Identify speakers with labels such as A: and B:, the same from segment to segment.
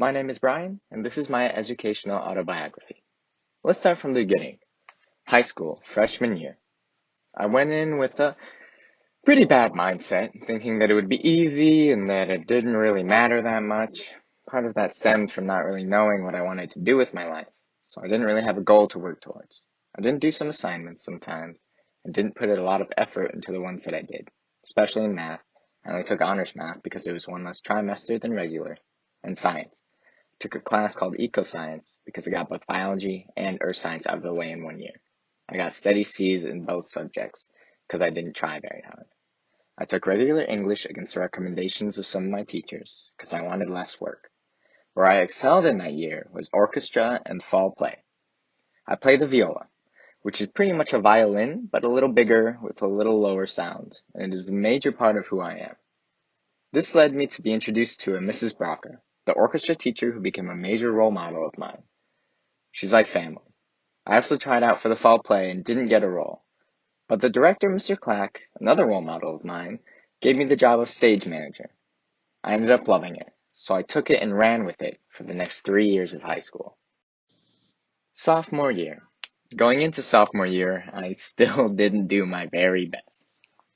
A: My name is Bryan, and this is my educational autobiography. Let's start from the beginning. High school, freshman year. I went in with a pretty bad mindset, thinking that it would be easy and that it didn't really matter that much. Part of that stemmed from not really knowing what I wanted to do with my life, so I didn't really have a goal to work towards. I didn't do some assignments sometimes, and didn't put a lot of effort into the ones that I did, especially in math. I only took honors math because it was one less trimester than regular, and science. Took a class called Eco-Science because I got both biology and earth science out of the way in one year. I got steady C's in both subjects because I didn't try very hard. I took regular English against the recommendations of some of my teachers because I wanted less work. Where I excelled in that year was orchestra and fall play. I play the viola, which is pretty much a violin, but a little bigger with a little lower sound, and it is a major part of who I am. This led me to be introduced to a Mrs. Brocker, the orchestra teacher who became a major role model of mine. She's like family. I also tried out for the fall play and didn't get a role. But the director, Mr. Clack, another role model of mine, gave me the job of stage manager. I ended up loving it, so I took it and ran with it for the next 3 years of high school. Sophomore year. Going into sophomore year, I still didn't do my very best.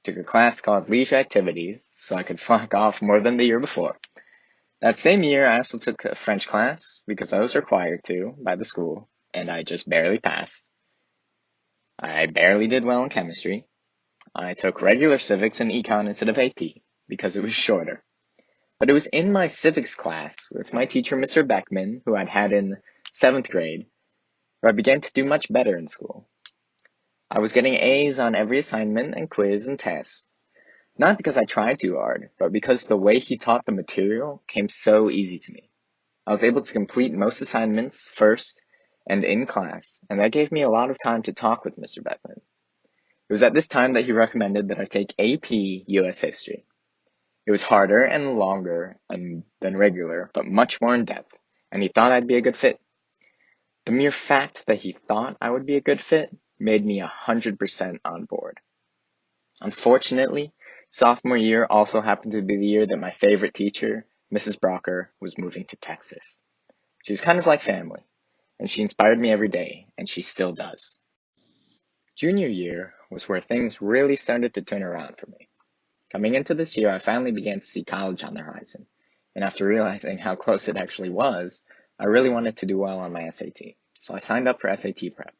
A: Took a class called Leisure Activities, so I could slack off more than the year before. That same year, I also took a French class because I was required to by the school, and I just barely passed. I barely did well in chemistry. I took regular civics and econ instead of AP because it was shorter. But it was in my civics class with my teacher, Mr. Beckman, who I'd had in 7th grade, where I began to do much better in school. I was getting A's on every assignment and quiz and test. Not because I tried too hard, but because the way he taught the material came so easy to me. I was able to complete most assignments first and in class, and that gave me a lot of time to talk with Mr. Beckman. It was at this time that he recommended that I take AP US History. It was harder and longer than regular, but much more in depth, and he thought I'd be a good fit. The mere fact that he thought I would be a good fit made me 100% on board. Unfortunately, sophomore year also happened to be the year that my favorite teacher, Mrs. Brocker, was moving to Texas. She was kind of like family, and she inspired me every day, and she still does. Junior year was where things really started to turn around for me. Coming into this year, I finally began to see college on the horizon, and after realizing how close it actually was, I really wanted to do well on my SAT, so I signed up for SAT prep.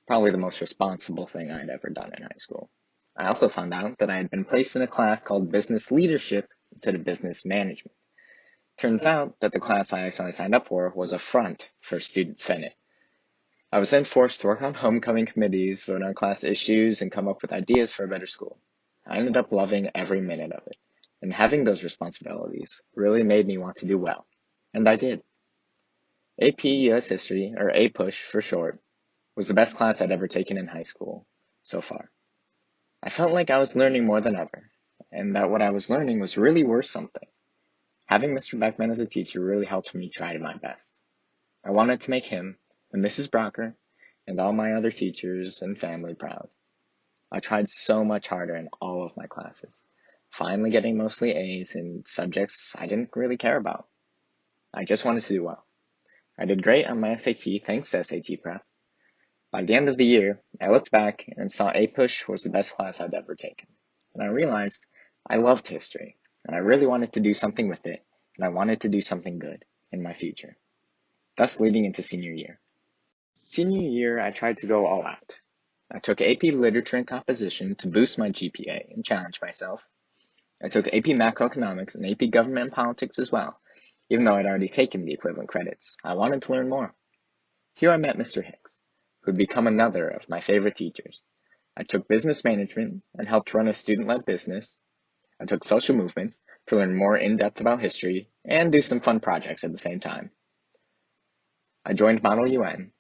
A: Probably the most responsible thing I'd ever done in high school. I also found out that I had been placed in a class called business leadership instead of business management. Turns out that the class I accidentally signed up for was a front for student senate. I was then forced to work on homecoming committees, vote on class issues, and come up with ideas for a better school. I ended up loving every minute of it, and having those responsibilities really made me want to do well. And I did. AP US History, or APUSH for short, was the best class I'd ever taken in high school so far. I felt like I was learning more than ever, and that what I was learning was really worth something. Having Mr. Beckman as a teacher really helped me try my best. I wanted to make him, and Mrs. Brocker, and all my other teachers and family proud. I tried so much harder in all of my classes, finally getting mostly A's in subjects I didn't really care about. I just wanted to do well. I did great on my SAT thanks to SAT prep. By the end of the year, I looked back and saw APUSH was the best class I'd ever taken. And I realized I loved history, and I really wanted to do something with it, and I wanted to do something good in my future. Thus leading into senior year. Senior year, I tried to go all out. I took AP Literature and Composition to boost my GPA and challenge myself. I took AP Macroeconomics and AP Government and Politics as well, even though I'd already taken the equivalent credits. I wanted to learn more. Here I met Mr. Hicks, who would become another of my favorite teachers. I took business management and helped run a student-led business. I took social movements to learn more in-depth about history and do some fun projects at the same time. I joined Model UN.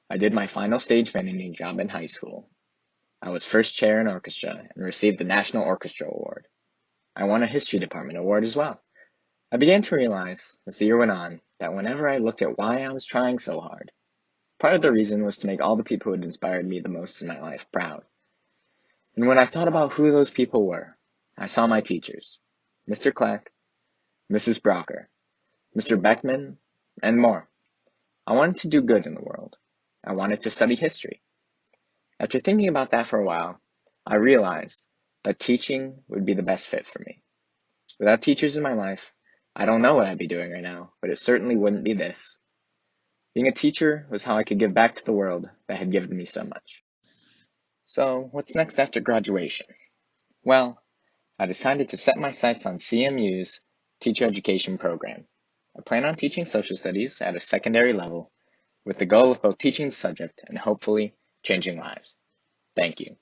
A: I did my final stage managing job in high school. I was first chair in orchestra and received the National Orchestra Award. I won a History Department award as well. I began to realize, as the year went on, that whenever I looked at why I was trying so hard, part of the reason was to make all the people who had inspired me the most in my life proud. And when I thought about who those people were, I saw my teachers, Mr. Clack, Mrs. Brocker, Mr. Beckman, and more. I wanted to do good in the world. I wanted to study history. After thinking about that for a while, I realized that teaching would be the best fit for me. Without teachers in my life, I don't know what I'd be doing right now, but it certainly wouldn't be this. Being a teacher was how I could give back to the world that had given me so much. So, what's next after graduation? Well, I decided to set my sights on CMU's teacher education program. I plan on teaching social studies at a secondary level with the goal of both teaching the subject and hopefully changing lives. Thank you.